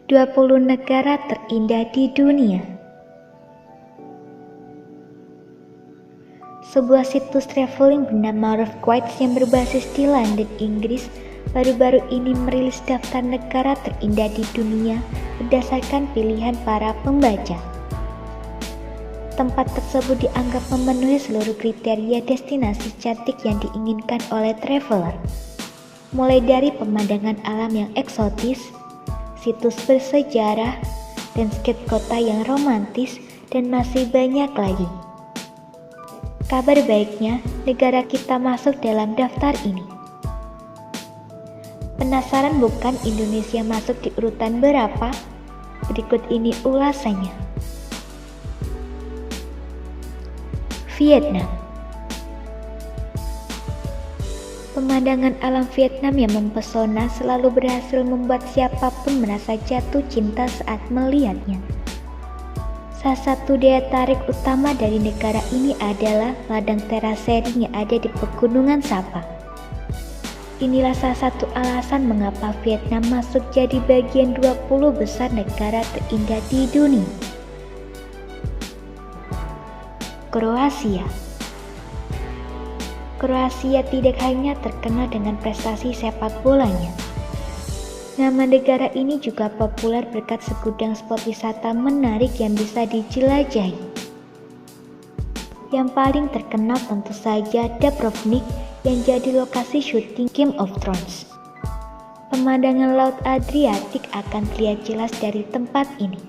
20 negara terindah di dunia. Sebuah situs traveling bernama Rough Guides yang berbasis di London, Inggris, baru-baru ini merilis daftar negara terindah di dunia berdasarkan pilihan para pembaca. Tempat tersebut dianggap memenuhi seluruh kriteria destinasi cantik yang diinginkan oleh traveler. Mulai dari pemandangan alam yang eksotis, situs bersejarah, landscape kota yang romantis, dan masih banyak lagi. Kabar baiknya, negara kita masuk dalam daftar ini. Penasaran bukan Indonesia masuk di urutan berapa? Berikut ini ulasannya. Vietnam. Pemandangan alam Vietnam yang mempesona selalu berhasil membuat siapapun merasa jatuh cinta saat melihatnya. Salah satu daya tarik utama dari negara ini adalah ladang terasering yang ada di Pegunungan Sapa. Inilah salah satu alasan mengapa Vietnam masuk jadi bagian 20 besar negara terindah di dunia. Kroasia. Kroasia tidak hanya terkenal dengan prestasi sepak bolanya. Nama negara ini juga populer berkat segudang spot wisata menarik yang bisa dijelajahi. Yang paling terkenal tentu saja Dubrovnik yang jadi lokasi syuting Game of Thrones. Pemandangan Laut Adriatik akan terlihat jelas dari tempat ini.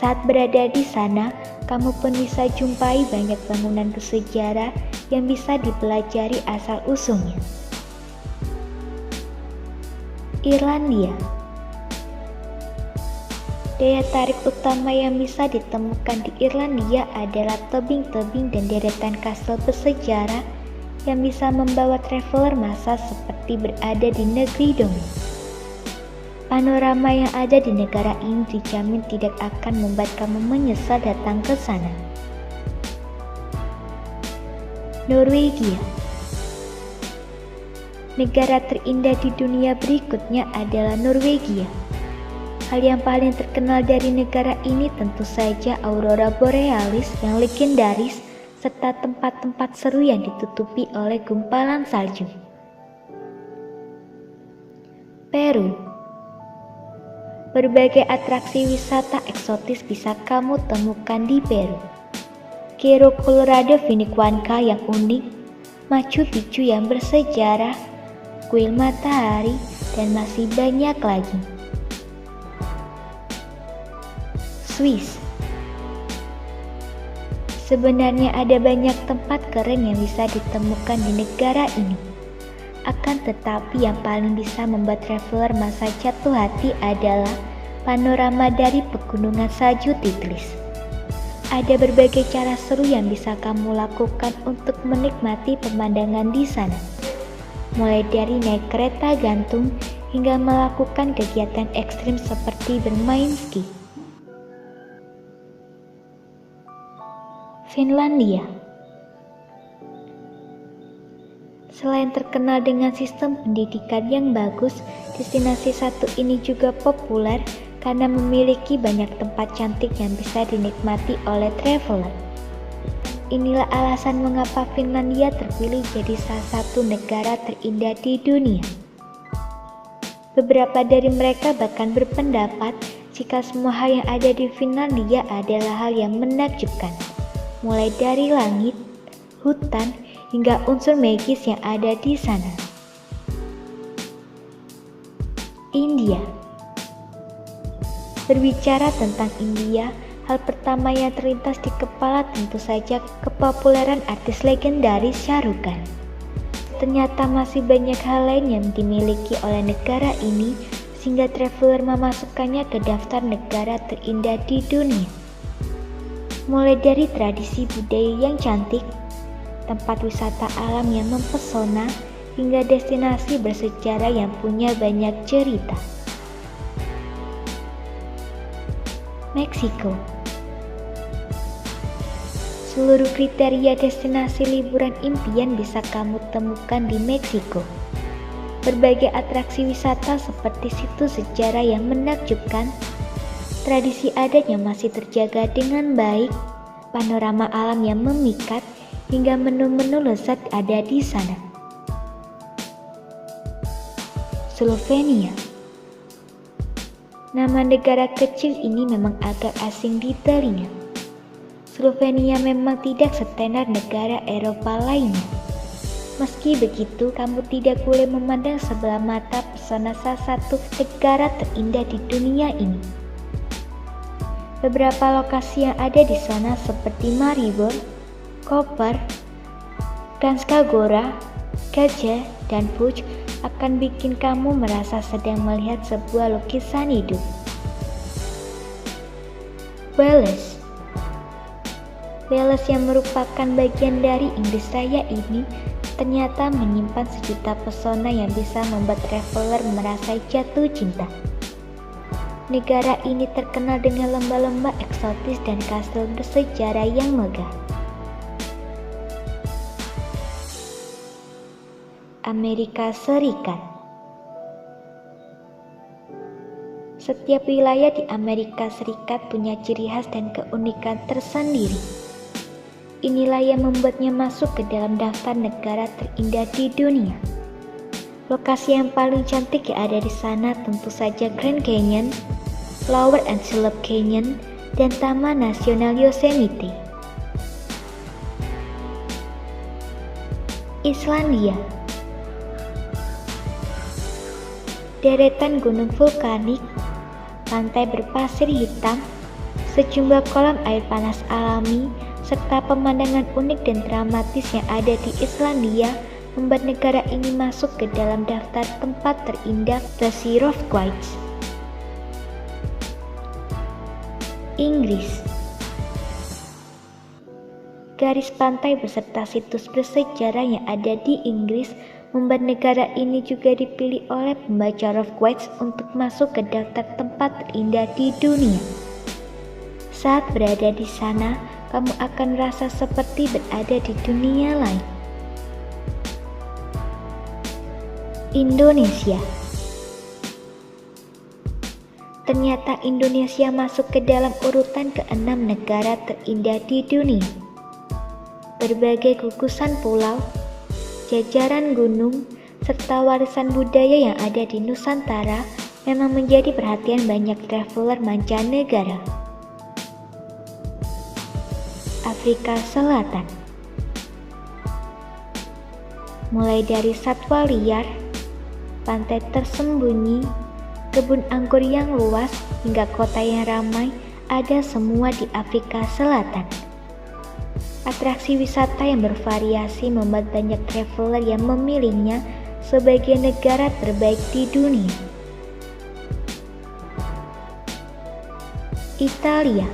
Saat berada di sana, kamu pun bisa jumpai banyak bangunan bersejarah yang bisa dipelajari asal-usulnya. Irlandia. Daya tarik utama yang bisa ditemukan di Irlandia adalah tebing-tebing dan deretan kastel bersejarah yang bisa membawa traveler masa seperti berada di negeri dongeng. Panorama yang ada di negara ini dijamin tidak akan membuat kamu menyesal datang ke sana. Norwegia. Negara terindah di dunia berikutnya adalah Norwegia. Hal yang paling terkenal dari negara ini tentu saja aurora borealis yang legendaris serta tempat-tempat seru yang ditutupi oleh gumpalan salju. Peru. Berbagai atraksi wisata eksotis bisa kamu temukan di Peru. Cerro Colorado Vinicunca yang unik, Machu Picchu yang bersejarah, kuil matahari, dan masih banyak lagi. Swiss. Sebenarnya ada banyak tempat keren yang bisa ditemukan di negara ini. Akan tetapi yang paling bisa membuat traveler masa jatuh hati adalah panorama dari pegunungan salju Tigris. Ada berbagai cara seru yang bisa kamu lakukan untuk menikmati pemandangan di sana. Mulai dari naik kereta gantung hingga melakukan kegiatan ekstrim seperti bermain ski. Finlandia. Selain terkenal dengan sistem pendidikan yang bagus, destinasi satu ini juga populer karena memiliki banyak tempat cantik yang bisa dinikmati oleh traveler. Inilah alasan mengapa Finlandia terpilih jadi salah satu negara terindah di dunia. Beberapa dari mereka bahkan berpendapat jika semua hal yang ada di Finlandia adalah hal yang menakjubkan, mulai dari langit, hutan, hingga unsur magis yang ada di sana. India. Berbicara tentang India, hal pertama yang terlintas di kepala tentu saja kepopuleran artis legendaris Shah Rukh Khan. Ternyata masih banyak hal lain yang dimiliki oleh negara ini sehingga traveler memasukkannya ke daftar negara terindah di dunia. Mulai dari tradisi budaya yang cantik, tempat wisata alam yang mempesona, hingga destinasi bersejarah yang punya banyak cerita. Meksiko. Seluruh kriteria destinasi liburan impian bisa kamu temukan di Meksiko. berbagai atraksi wisata seperti situs sejarah yang menakjubkan, tradisi adatnya masih terjaga dengan baik, panorama alam yang memikat, hingga menu-menu lezat ada di sana. Slovenia. Nama negara kecil ini memang agak asing di telinga. Slovenia memang tidak setenar negara Eropa lainnya. Meski begitu, kamu tidak boleh memandang sebelah mata pesona salah satu negara terindah di dunia ini. Beberapa lokasi yang ada di sana seperti Maribor, Koper, Kranjska Gora, Gajah, dan Puj akan bikin kamu merasa sedang melihat sebuah lukisan hidup. Wales. Wales yang merupakan bagian dari Inggris Raya ini ternyata menyimpan sejuta pesona yang bisa membuat traveler merasa jatuh cinta. Negara ini terkenal dengan lembah-lembah eksotis dan kastil bersejarah yang megah. Amerika Serikat. Setiap wilayah di Amerika Serikat punya ciri khas dan keunikan tersendiri. Inilah yang membuatnya masuk ke dalam daftar negara terindah di dunia. Lokasi yang paling cantik yang ada di sana tentu saja Grand Canyon, Flower and Tulip Canyon, dan Taman Nasional Yosemite. Islandia. Deretan gunung vulkanik, pantai berpasir hitam, sejumlah kolam air panas alami, serta pemandangan unik dan dramatis yang ada di Islandia membuat negara ini masuk ke dalam daftar tempat terindah The Sirofquaits. Inggris. Garis pantai beserta situs bersejarah yang ada di Inggris membuat negara ini juga dipilih oleh pembaca Rovquaits untuk masuk ke daftar tempat terindah di dunia. Saat berada di sana, kamu akan merasa seperti berada di dunia lain. Indonesia. Ternyata Indonesia masuk ke dalam urutan ke-6 negara terindah di dunia. Berbagai gugusan pulau, jajaran gunung, serta warisan budaya yang ada di Nusantara memang menjadi perhatian banyak traveler mancanegara. Afrika Selatan. Mulai dari satwa liar, pantai tersembunyi, kebun anggur yang luas, hingga kota yang ramai, ada semua di Afrika Selatan. Atraksi wisata yang bervariasi membuat banyak traveler yang memilihnya sebagai negara terbaik di dunia. Italia.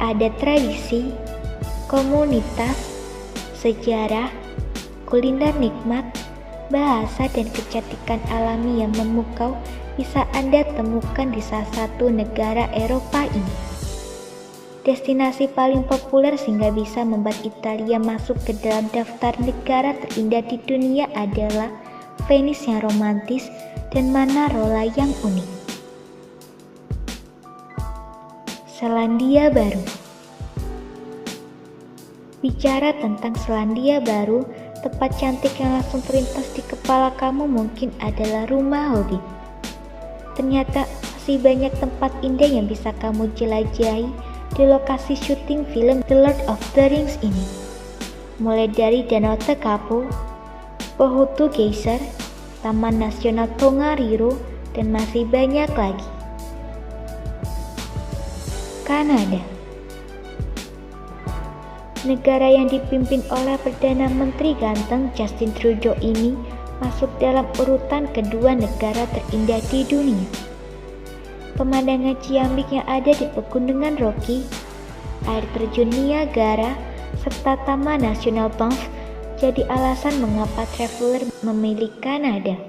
Ada tradisi, komunitas, sejarah, kuliner nikmat, bahasa dan kecantikan alami yang memukau bisa Anda temukan di salah satu negara Eropa ini. Destinasi paling populer sehingga bisa membuat Italia masuk ke dalam daftar negara terindah di dunia adalah Venice yang romantis dan Manarola yang unik. Selandia Baru. Bicara tentang Selandia Baru, tempat cantik yang langsung terlintas di kepala kamu mungkin adalah Rumah Hobbit. Ternyata masih banyak tempat indah yang bisa kamu jelajahi di lokasi syuting film The Lord of the Rings ini. Mulai dari Danau Tekapo, Pohutu Geyser, Taman Nasional Tongariro, dan masih banyak lagi. Kanada. Negara yang dipimpin oleh Perdana Menteri ganteng Justin Trudeau ini masuk dalam urutan kedua negara terindah di dunia. Pemandangan ciamik yang ada di pegunungan Rocky, air terjun Niagara, serta Taman Nasional Banff jadi alasan mengapa traveler memilih Kanada.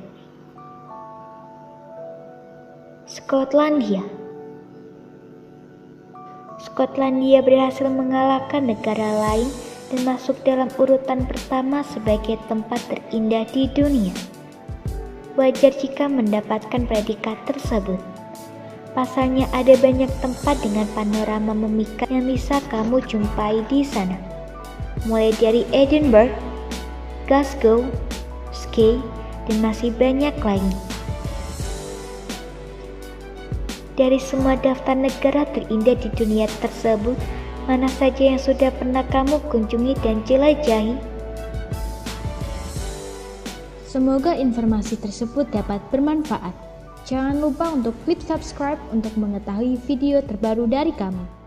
Skotlandia. Skotlandia berhasil mengalahkan negara lain dan masuk dalam urutan pertama sebagai tempat terindah di dunia. Wajar jika mendapatkan predikat tersebut. Pasalnya ada banyak tempat dengan panorama memikat yang bisa kamu jumpai di sana. Mulai dari Edinburgh, Glasgow, Skye, dan masih banyak lagi. Dari semua daftar negara terindah di dunia tersebut, mana saja yang sudah pernah kamu kunjungi dan jelajahi? Semoga informasi tersebut dapat bermanfaat. Jangan lupa untuk klik subscribe untuk mengetahui video terbaru dari kami.